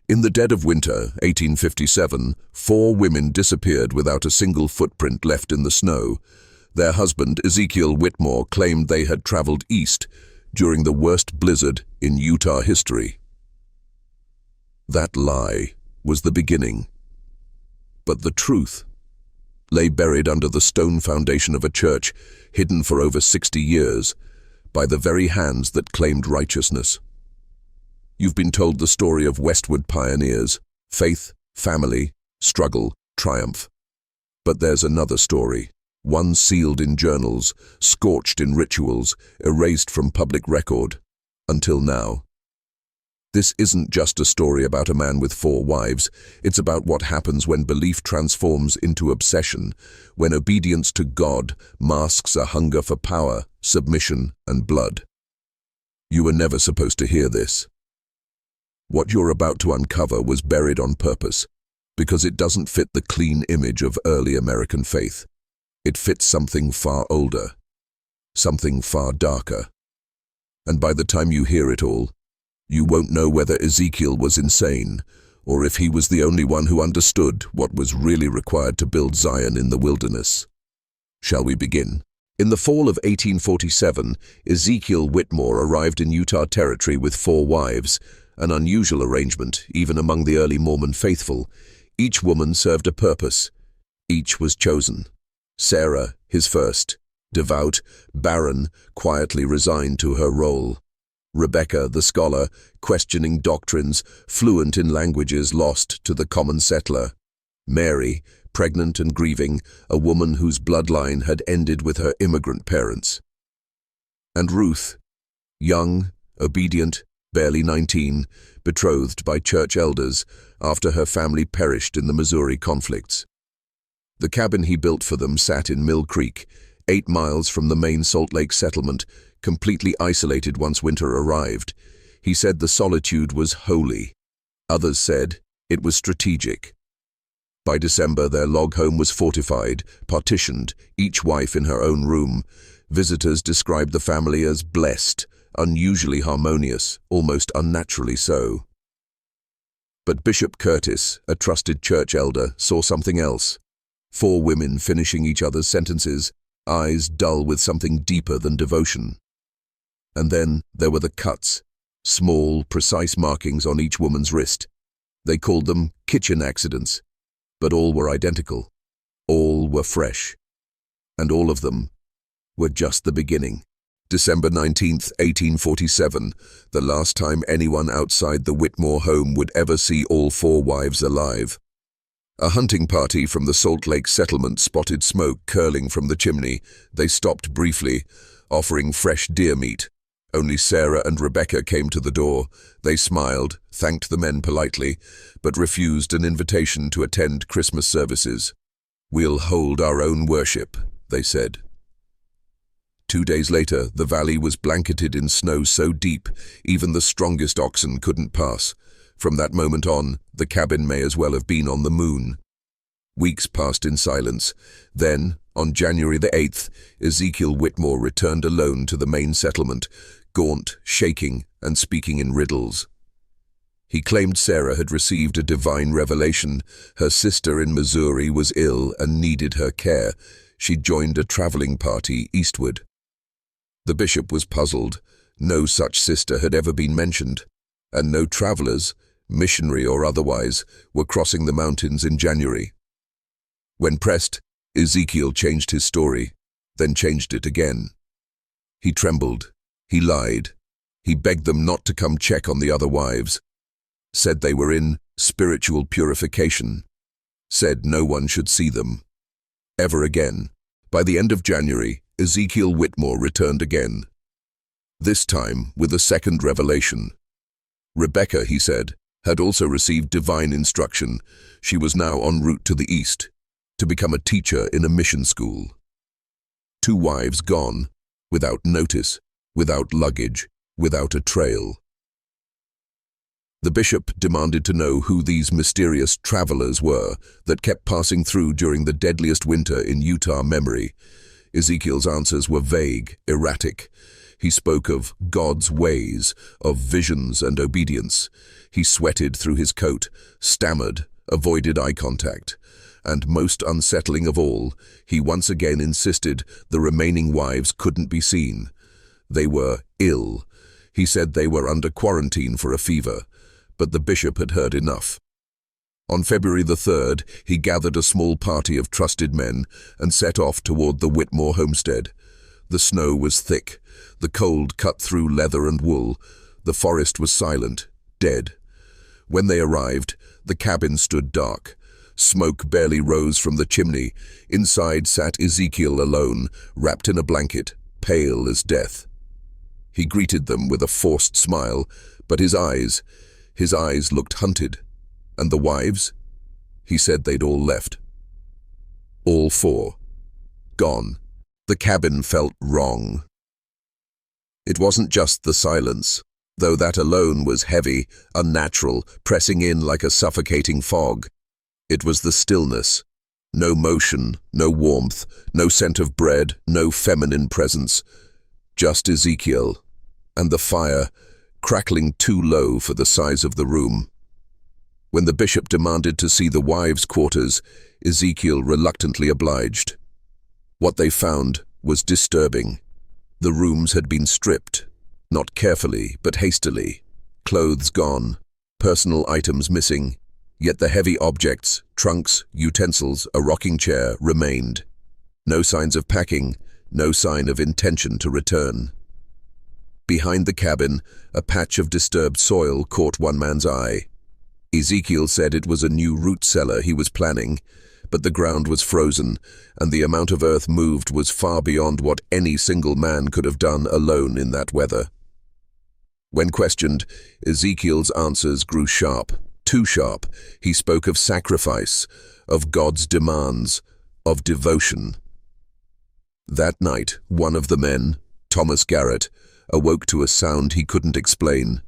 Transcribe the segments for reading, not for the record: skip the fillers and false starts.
In the dead of winter, 1857, 4 women disappeared without a single footprint left in the snow. Their husband, Ezekiel Whitmore, claimed they had traveled east during the worst blizzard in Utah history. That lie was the beginning. But the truth lay buried under the stone foundation of a church hidden for over 60 years by the very hands that claimed righteousness. You've been told the story of westward pioneers, faith, family, struggle, triumph. But there's another story, one sealed in journals, scorched in rituals, erased from public record, until now. This isn't just a story about a man with 4 wives, it's about what happens when belief transforms into obsession, when obedience to God masks a hunger for power, submission, and blood. You were never supposed to hear this. What you're about to uncover was buried on purpose, because it doesn't fit the clean image of early American faith. It fits something far older, something far darker. And by the time you hear it all, you won't know whether Ezekiel was insane, or if he was the only one who understood what was really required to build Zion in the wilderness. Shall we begin? In the fall of 1847, Ezekiel Whitmore arrived in Utah Territory with 4 wives, an unusual arrangement even among the early Mormon faithful. Each woman served a purpose. Each was chosen. Sarah, his first, devout, barren, quietly resigned to her role. Rebecca, the scholar, questioning doctrines, fluent in languages lost to the common settler. Mary, pregnant and grieving, a woman whose bloodline had ended with her immigrant parents. And Ruth, young, obedient, barely 19, betrothed by church elders after her family perished in the Missouri conflicts. The cabin he built for them sat in Mill Creek, 8 miles from the main Salt Lake settlement, completely isolated once winter arrived. He said the solitude was holy. Others said it was strategic. By December, their log home was fortified, partitioned, each wife in her own room. Visitors described the family as blessed, unusually harmonious, almost unnaturally so. But Bishop Curtis, a trusted church elder, saw something else. 4 women finishing each other's sentences, eyes dull with something deeper than devotion. And then there were the cuts, small, precise markings on each woman's wrist. They called them kitchen accidents, but all were identical. All were fresh. And all of them were just the beginning. December 19th, 1847, the last time anyone outside the Whitmore home would ever see all 4 wives alive. A hunting party from the Salt Lake settlement spotted smoke curling from the chimney. They stopped briefly, offering fresh deer meat. Only Sarah and Rebecca came to the door. They smiled, thanked the men politely, but refused an invitation to attend Christmas services. "We'll hold our own worship," they said. 2 days later, the valley was blanketed in snow so deep, even the strongest oxen couldn't pass. From that moment on, the cabin may as well have been on the moon. Weeks passed in silence. Then, on January the 8th, Ezekiel Whitmore returned alone to the main settlement, gaunt, shaking, and speaking in riddles. He claimed Sarah had received a divine revelation. Her sister in Missouri was ill and needed her care. She'd joined a traveling party eastward. The bishop was puzzled. No such sister had ever been mentioned, and no travelers, missionary or otherwise, were crossing the mountains in January. When pressed, Ezekiel changed his story, then changed it again. He trembled. He lied. He begged them not to come check on the other wives. Said they were in spiritual purification. Said no one should see them ever again. By the end of January, Ezekiel Whitmore returned again. This time with a second revelation. Rebecca, he said, had also received divine instruction. She was now en route to the east, to become a teacher in a mission school. 2 wives gone, without notice, without luggage, without a trail. The bishop demanded to know who these mysterious travelers were that kept passing through during the deadliest winter in Utah memory. Ezekiel's answers were vague, erratic. He spoke of God's ways, of visions and obedience. He sweated through his coat, stammered, avoided eye contact. And most unsettling of all, he once again insisted the remaining wives couldn't be seen. They were ill. He said they were under quarantine for a fever, but the bishop had heard enough. On February the 3rd, he gathered a small party of trusted men and set off toward the Whitmore homestead. The snow was thick. The cold cut through leather and wool. The forest was silent, dead. When they arrived, the cabin stood dark. Smoke barely rose from the chimney. Inside sat Ezekiel alone, wrapped in a blanket, pale as death. He greeted them with a forced smile, but his eyes looked hunted. And the wives? He said they'd all left. All 4. Gone. The cabin felt wrong. It wasn't just the silence, though that alone was heavy, unnatural, pressing in like a suffocating fog. It was the stillness. No motion, no warmth, no scent of bread, no feminine presence. Just Ezekiel, and the fire, crackling too low for the size of the room. When the bishop demanded to see the wives' quarters, Ezekiel reluctantly obliged. What they found was disturbing. The rooms had been stripped, not carefully, but hastily. Clothes gone, personal items missing, yet the heavy objects, trunks, utensils, a rocking chair, remained. No signs of packing, no sign of intention to return. Behind the cabin, a patch of disturbed soil caught one man's eye. Ezekiel said it was a new root cellar he was planning, but the ground was frozen, and the amount of earth moved was far beyond what any single man could have done alone in that weather. When questioned, Ezekiel's answers grew sharp, too sharp. He spoke of sacrifice, of God's demands, of devotion. That night, one of the men, Thomas Garrett, awoke to a sound he couldn't explain.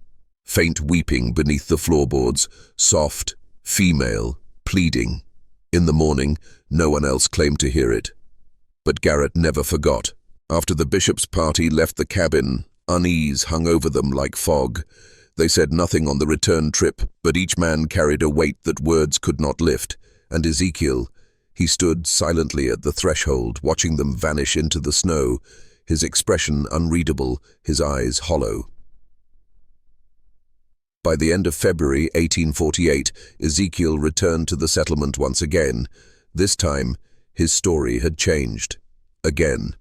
Faint weeping beneath the floorboards, soft, female, pleading. In the morning, no one else claimed to hear it. But Garrett never forgot. After the bishop's party left the cabin, unease hung over them like fog. They said nothing on the return trip, but each man carried a weight that words could not lift. And Ezekiel, he stood silently at the threshold, watching them vanish into the snow, his expression unreadable, his eyes hollow. By the end of February 1848, Ezekiel returned to the settlement once again. This time, his story had changed. Again.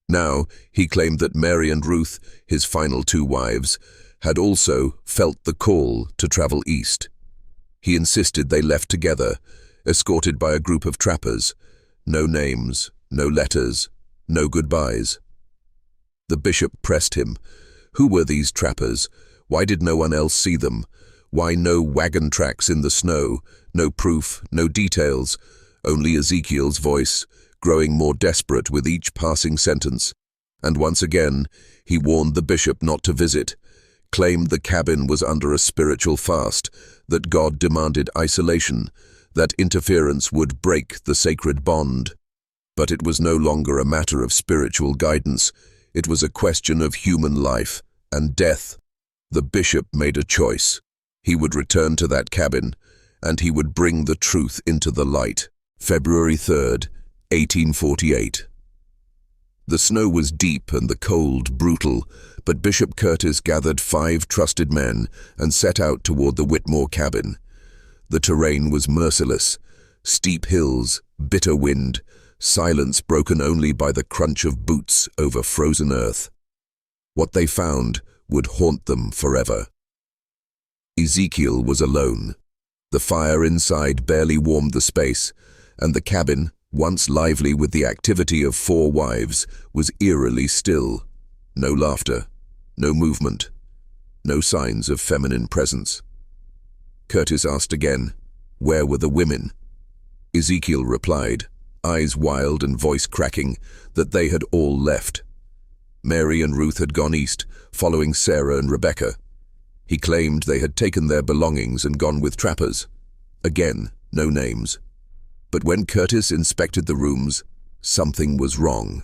Now, he claimed that Mary and Ruth, his final 2 wives, had also felt the call to travel east. He insisted they left together, escorted by a group of trappers. No names, no letters, no goodbyes. The bishop pressed him. Who were these trappers? Why did no one else see them? Why no wagon tracks in the snow? No proof, no details, only Ezekiel's voice, growing more desperate with each passing sentence. And once again, he warned the bishop not to visit, claimed the cabin was under a spiritual fast, that God demanded isolation, that interference would break the sacred bond. But it was no longer a matter of spiritual guidance. It was a question of human life and death. The bishop made a choice. He would return to that cabin, and he would bring the truth into the light. February 3rd, 1848. The snow was deep and the cold brutal, but Bishop Curtis gathered 5 trusted men and set out toward the Whitmore cabin. The terrain was merciless. Steep hills, bitter wind, silence broken only by the crunch of boots over frozen earth. What they found would haunt them forever. Ezekiel was alone. The fire inside barely warmed the space, and the cabin, once lively with the activity of 4 wives, was eerily still. No laughter, no movement, no signs of feminine presence. Curtis asked again, where were the women? Ezekiel replied, eyes wild and voice cracking, that they had all left. Mary and Ruth had gone east, following Sarah and Rebecca. He claimed they had taken their belongings and gone with trappers. Again, no names. But when Curtis inspected the rooms, something was wrong.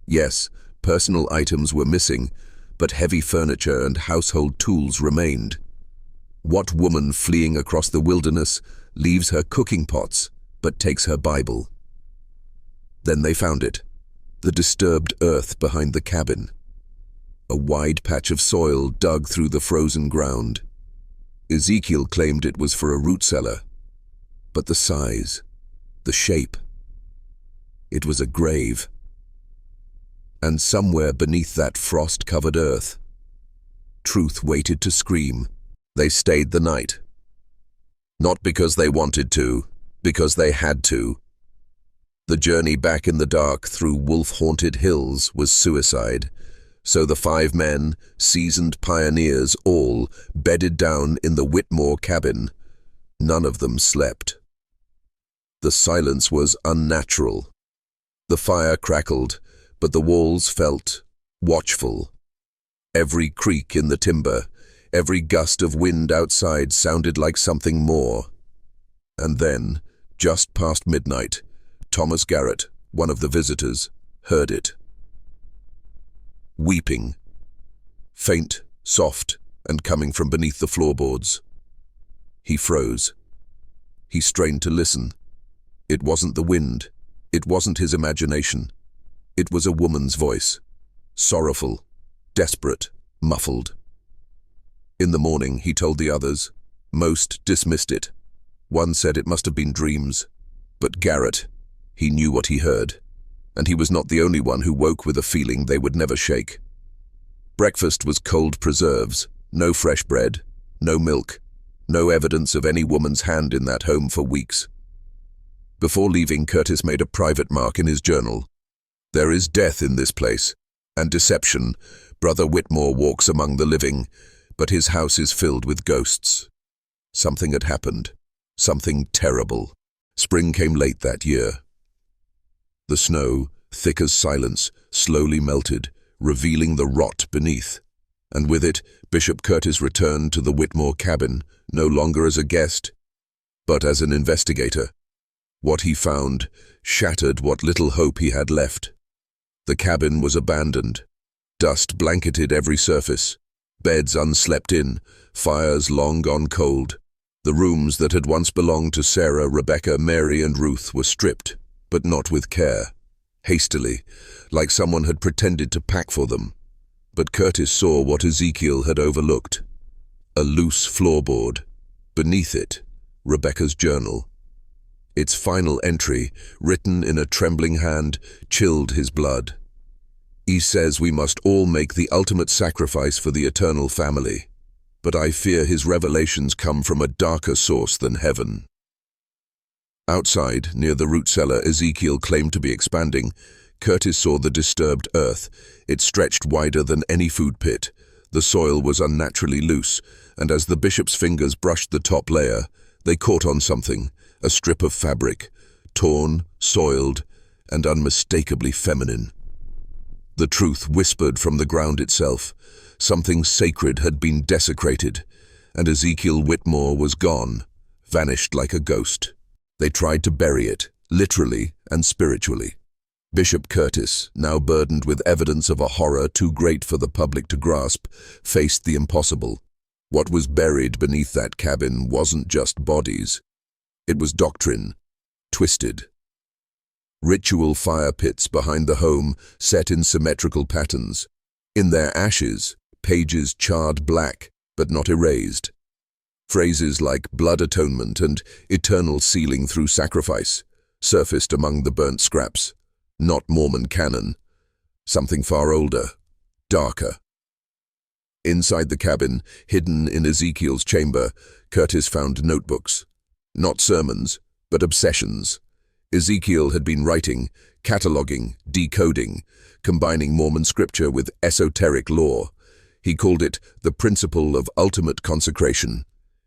Yes, Personal items were missing, but heavy furniture and household tools remained. What woman fleeing across the wilderness leaves her cooking pots, but takes her Bible? Then they found it, the disturbed earth behind the cabin. A wide patch of soil dug through the frozen ground. Ezekiel claimed it was for a root cellar, but the size, the shape, it was a grave. And somewhere beneath that frost-covered earth, truth waited to scream. They stayed the night. Not because they wanted to, because they had to. The journey back in the dark through wolf-haunted hills was suicide, so the 5 men, seasoned pioneers all, bedded down in the Whitmore cabin. None of them slept. The silence was unnatural. The fire crackled, but the walls felt watchful. Every creak in the timber, every gust of wind outside sounded like something more. And then, just past midnight, Thomas Garrett, one of the visitors, heard it. Weeping. Faint, soft, and coming from beneath the floorboards. He froze. He strained to listen. It wasn't the wind. It wasn't his imagination. It was a woman's voice. Sorrowful, desperate, muffled. In the morning, he told the others. Most dismissed it. One said it must have been dreams. But Garrett, he knew what he heard. And he was not the only one who woke with a feeling they would never shake. Breakfast was cold preserves, no fresh bread, no milk, no evidence of any woman's hand in that home for weeks. Before leaving, Curtis made a private mark in his journal. There is death in this place, and deception. Brother Whitmore walks among the living, but his house is filled with ghosts. Something had happened, something terrible. Spring came late that year. The snow, thick as silence, slowly melted, revealing the rot beneath. And with it, Bishop Curtis returned to the Whitmore cabin, no longer as a guest, but as an investigator. What he found shattered what little hope he had left. The cabin was abandoned. Dust blanketed every surface. Beds unslept in, fires long gone cold. The rooms that had once belonged to Sarah, Rebecca, Mary, and Ruth were stripped, but not with care, hastily, like someone had pretended to pack for them. But Curtis saw what Ezekiel had overlooked. A loose floorboard. Beneath it, Rebecca's journal. Its final entry, written in a trembling hand, chilled his blood. He says we must all make the ultimate sacrifice for the eternal family, but I fear his revelations come from a darker source than heaven. Outside, near the root cellar Ezekiel claimed to be expanding, Curtis saw the disturbed earth. It stretched wider than any food pit. The soil was unnaturally loose, and as the bishop's fingers brushed the top layer, they caught on something, a strip of fabric, torn, soiled, and unmistakably feminine. The truth whispered from the ground itself. Something sacred had been desecrated, and Ezekiel Whitmore was gone, vanished like a ghost. They tried to bury it, literally and spiritually. Bishop Curtis, now burdened with evidence of a horror too great for the public to grasp, faced the impossible. What was buried beneath that cabin wasn't just bodies. It was doctrine, twisted. Ritual fire pits behind the home, set in symmetrical patterns. In their ashes, pages charred black, but not erased. Phrases like blood atonement and eternal sealing through sacrifice surfaced among the burnt scraps. Not Mormon canon. Something far older, darker. Inside the cabin, hidden in Ezekiel's chamber, Curtis found notebooks. Not sermons, but obsessions. Ezekiel had been writing, cataloging, decoding, combining Mormon scripture with esoteric lore. He called it the principle of ultimate consecration,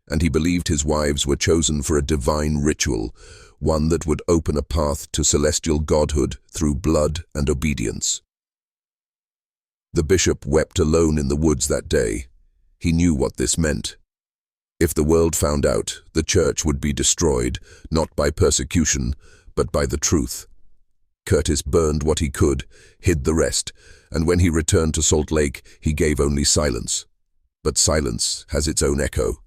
and he believed his wives were chosen for a divine ritual, one that would open a path to celestial godhood through blood and obedience. The bishop wept alone in the woods that day. He knew what this meant. If the world found out, the church would be destroyed, not by persecution, but by the truth. Curtis burned what he could, hid the rest, and when he returned to Salt Lake, he gave only silence. But silence has its own echo,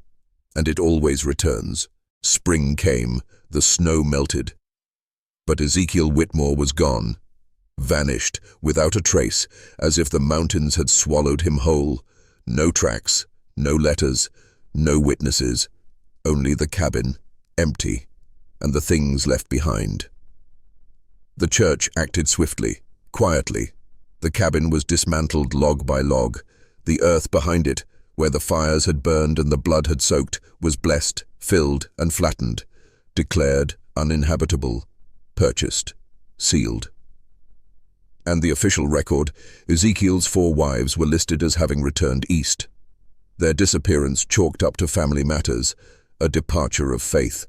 and it always returns. Spring came, the snow melted. But Ezekiel Whitmore was gone, vanished, without a trace, as if the mountains had swallowed him whole. No tracks, no letters, no witnesses, only the cabin, empty, and the things left behind. The church acted swiftly, quietly. The cabin was dismantled log by log. The earth behind it, where the fires had burned and the blood had soaked, was blessed, filled, and flattened, declared uninhabitable, purchased, sealed. And the official record, Ezekiel's 4 wives were listed as having returned east. Their disappearance chalked up to family matters, a departure of faith.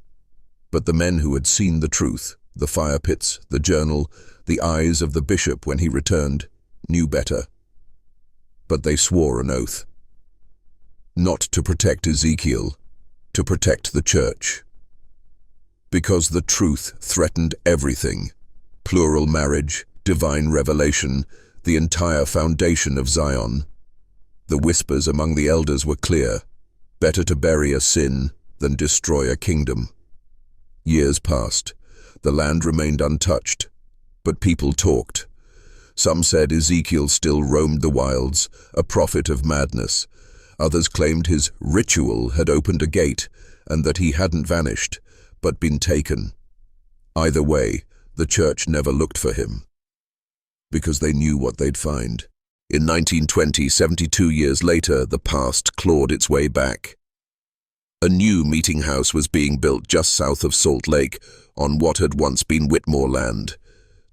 But the men who had seen the truth, the fire pits, the journal, the eyes of the bishop when he returned, knew better. But they swore an oath. Not to protect Ezekiel, to protect the church. Because the truth threatened everything: plural marriage, divine revelation, the entire foundation of Zion. The whispers among the elders were clear: better to bury a sin than destroy a kingdom. Years passed. The land remained untouched, but people talked. Some said Ezekiel still roamed the wilds, a prophet of madness. Others claimed his ritual had opened a gate and that he hadn't vanished, but been taken. Either way, the church never looked for him, because they knew what they'd find. In 1920, 72 years later, the past clawed its way back. A new meeting house was being built just south of Salt Lake, on what had once been Whitmore land.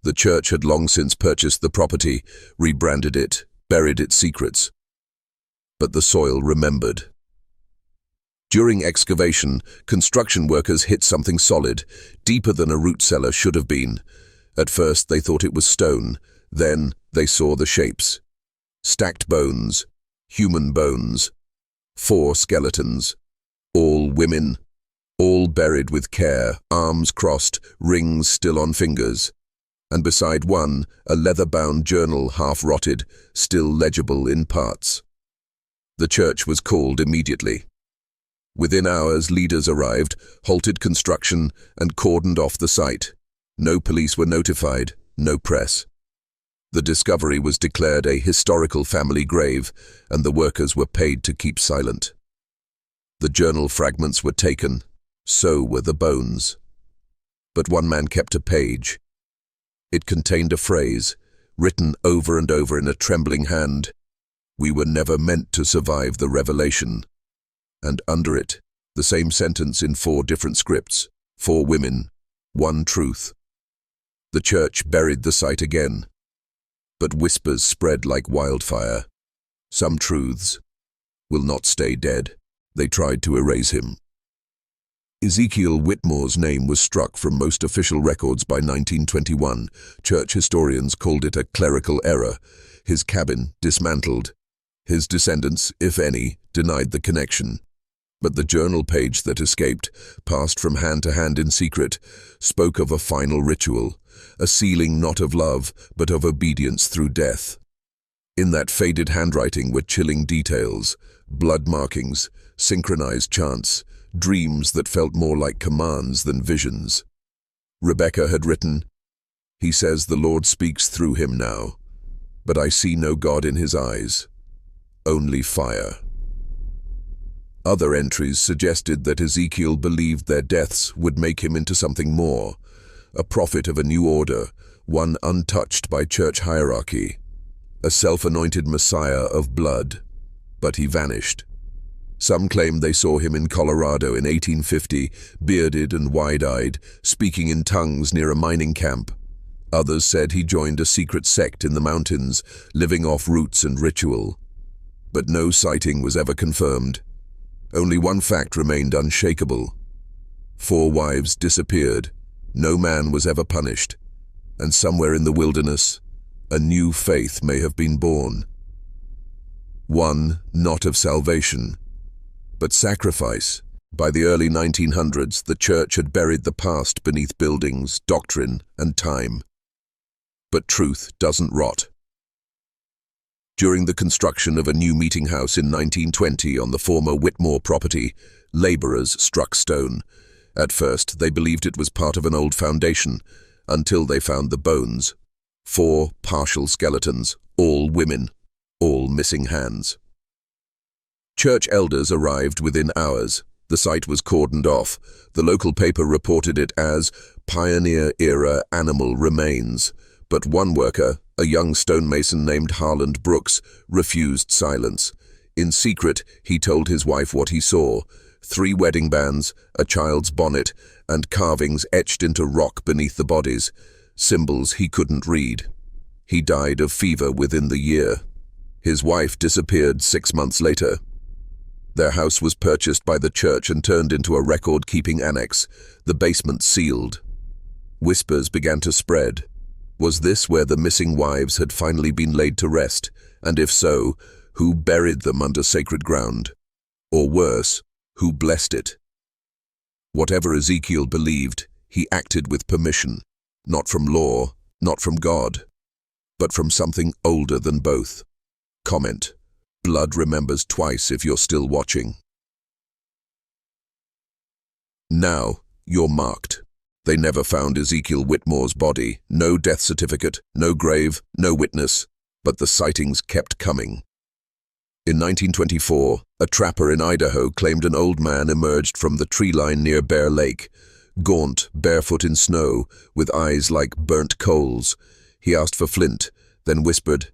The church had long since purchased the property, rebranded it, buried its secrets. But the soil remembered. During excavation, construction workers hit something solid, deeper than a root cellar should have been. At first they thought it was stone, then they saw the shapes. Stacked bones, human bones, 4 skeletons, all women, all buried with care, arms crossed, rings still on fingers. And beside one, a leather-bound journal half-rotted, still legible in parts. The church was called immediately. Within hours, leaders arrived, halted construction, and cordoned off the site. No police were notified, no press. The discovery was declared a historical family grave, and the workers were paid to keep silent. The journal fragments were taken, so were the bones. But one man kept a page. It contained a phrase, written over and over in a trembling hand: "We were never meant to survive the revelation." And under it, the same sentence in 4 different scripts: 4 women, 1 truth. The church buried the site again. But whispers spread like wildfire. Some truths will not stay dead. They tried to erase him. Ezekiel Whitmore's name was struck from most official records by 1921. Church historians called it a clerical error. His cabin dismantled. His descendants, if any, denied the connection. But the journal page that escaped, passed from hand to hand in secret, spoke of a final ritual, a sealing not of love, but of obedience through death. In that faded handwriting were chilling details: blood markings, synchronized chants, dreams that felt more like commands than visions. Rebecca had written, "He says the Lord speaks through him now, but I see no God in his eyes, only fire." Other entries suggested that Ezekiel believed their deaths would make him into something more, a prophet of a new order, one untouched by church hierarchy, a self-anointed Messiah of blood. But he vanished. Some claimed they saw him in Colorado in 1850, bearded and wide-eyed, speaking in tongues near a mining camp. Others said he joined a secret sect in the mountains, living off roots and ritual. But no sighting was ever confirmed. Only one fact remained unshakable: 4 wives disappeared, no man was ever punished, and somewhere in the wilderness, a new faith may have been born. One not of salvation, but sacrifice. By the early 1900s, the church had buried the past beneath buildings, doctrine, and time. But truth doesn't rot. During the construction of a new meeting house in 1920 on the former Whitmore property, laborers struck stone. At first, they believed it was part of an old foundation, until they found the bones. 4 partial skeletons, all women, all missing hands. Church elders arrived within hours. The site was cordoned off. The local paper reported it as pioneer-era animal remains. But one worker, a young stonemason named Harland Brooks, refused silence. In secret, he told his wife what he saw: 3 wedding bands, a child's bonnet, and carvings etched into rock beneath the bodies, symbols he couldn't read. He died of fever within the year. His wife disappeared 6 months later. Their house was purchased by the church and turned into a record-keeping annex, the basement sealed. Whispers began to spread. Was this where the missing wives had finally been laid to rest? And if so, who buried them under sacred ground? Or worse, who blessed it? Whatever Ezekiel believed, he acted with permission, not from law, not from God, but from something older than both. Comment: blood remembers twice if you're still watching. Now, you're marked. They never found Ezekiel Whitmore's body, no death certificate, no grave, no witness, but the sightings kept coming. In 1924, a trapper in Idaho claimed an old man emerged from the tree line near Bear Lake, gaunt, barefoot in snow, with eyes like burnt coals. He asked for flint, then whispered,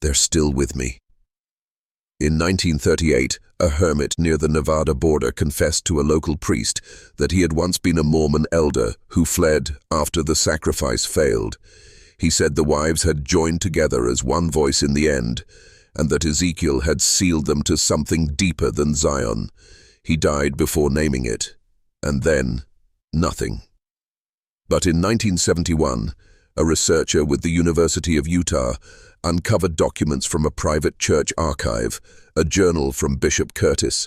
"They're still with me." In 1938, a hermit near the Nevada border confessed to a local priest that he had once been a Mormon elder who fled after the sacrifice failed. He said the wives had joined together as one voice in the end, and that Ezekiel had sealed them to something deeper than Zion. He died before naming it. And then, nothing. But in 1971, a researcher with the University of Utah uncovered documents from a private church archive, a journal from Bishop Curtis.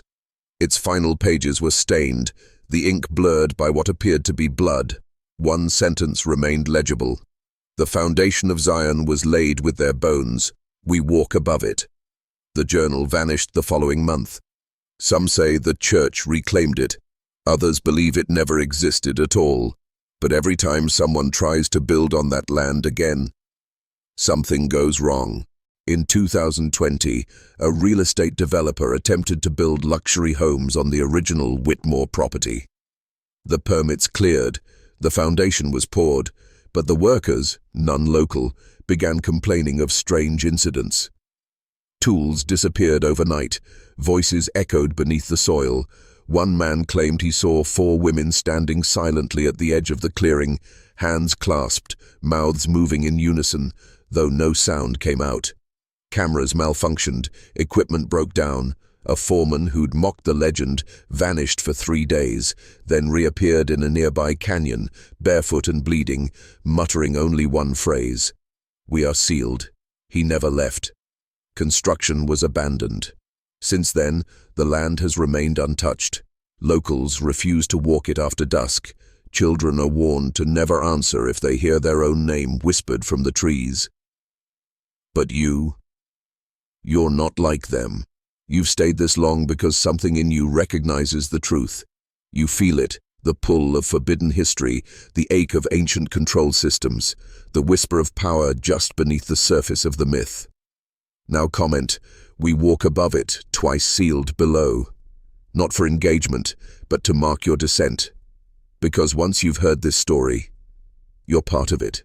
Its final pages were stained, the ink blurred by what appeared to be blood. One sentence remained legible: "The foundation of Zion was laid with their bones. We walk above it." The journal vanished the following month. Some say the church reclaimed it. Others believe it never existed at all. But every time someone tries to build on that land again, something goes wrong. In 2020, a real estate developer attempted to build luxury homes on the original Whitmore property. The permits cleared, the foundation was poured, but the workers, none local, began complaining of strange incidents. Tools disappeared overnight, voices echoed beneath the soil. One man claimed he saw 4 women standing silently at the edge of the clearing, hands clasped, mouths moving in unison, though no sound came out. Cameras malfunctioned, equipment broke down. A foreman who'd mocked the legend vanished for 3 days, then reappeared in a nearby canyon, barefoot and bleeding, muttering only one phrase: "We are sealed." He never left. Construction was abandoned. Since then, the land has remained untouched. Locals refuse to walk it after dusk. Children are warned to never answer if they hear their own name whispered from the trees. But you're not like them. You've stayed this long because something in you recognizes the truth. You feel it, the pull of forbidden history, the ache of ancient control systems, the whisper of power just beneath the surface of the myth. Now comment: we walk above it, twice sealed below. Not for engagement, but to mark your descent. Because once you've heard this story, you're part of it.